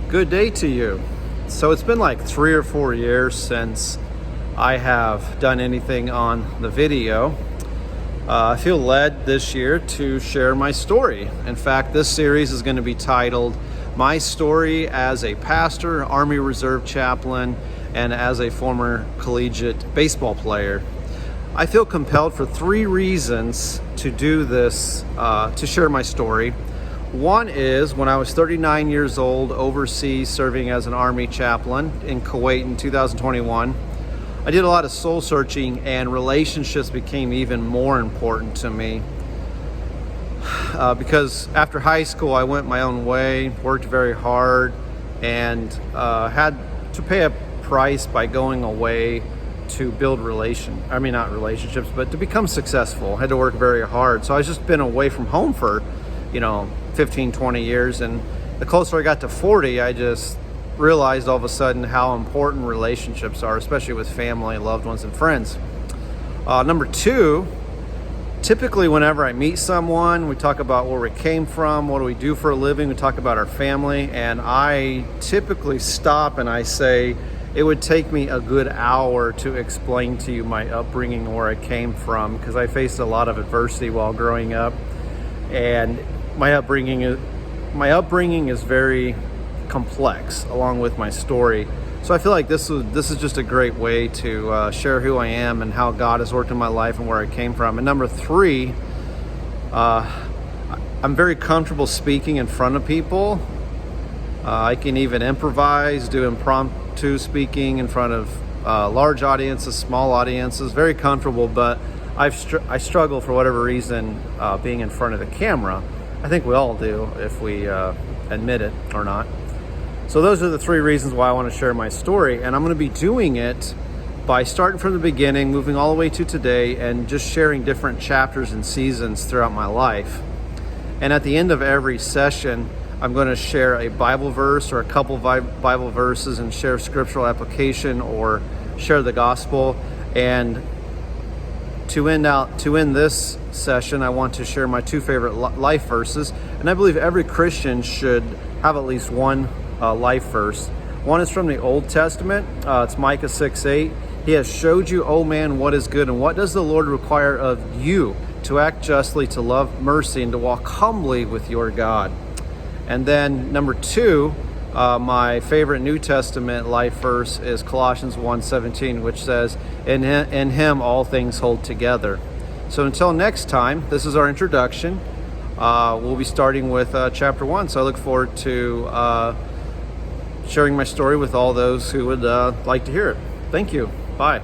Good day to you. So it's been like 3 or 4 years since I have done anything on the video. I feel led this year to share my story. In fact, this series is going to be titled My Story as a Pastor, Army Reserve Chaplain, and as a former collegiate baseball player. I feel compelled for 3 reasons to do this, to share my story. One is when I was 39 years old, overseas serving as an Army chaplain in Kuwait in 2021. I did a lot of soul searching, and relationships became even more important to me. Because after high school, I went my own way, worked very hard, and had to pay a price by going away to build not relationships, but to become successful. I had to work very hard. So I just been away from home for 15, 20 years. And the closer I got to 40, I just realized all of a sudden how important relationships are, especially with family, loved ones, and friends. Number 2, typically whenever I meet someone, we talk about where we came from, what do we do for a living, we talk about our family, and I typically stop and I say, it would take me a good hour to explain to you my upbringing, where I came from, because I faced a lot of adversity while growing up. And my upbringing is very complex, along with my story. So I feel like this is just a great way to share who I am and how God has worked in my life and where I came from. And number 3, I'm very comfortable speaking in front of people. I can even improvise, do impromptu speaking in front of large audiences, small audiences. Very comfortable, but I struggle for whatever reason being in front of the camera. I think we all do, if we admit it or not. So those are the 3 reasons why I want to share my story, and I'm going to be doing it by starting from the beginning, moving all the way to today, and just sharing different chapters and seasons throughout my life. And at the end of every session, I'm going to share a Bible verse or a couple Bible verses and share scriptural application or share the gospel. And to end this session, I want to share my 2 favorite life verses. And I believe every Christian should have at least one life verse. One is from the Old Testament. It's Micah 6:8. He has showed you, O man, what is good, and what does the Lord require of you? To act justly, to love mercy, and to walk humbly with your God. And then number 2, my favorite New Testament life verse is Colossians 1:17, which says, in him all things hold together. So until next time, this is our introduction. We'll be starting with chapter 1. So I look forward to sharing my story with all those who would like to hear it. Thank you. Bye.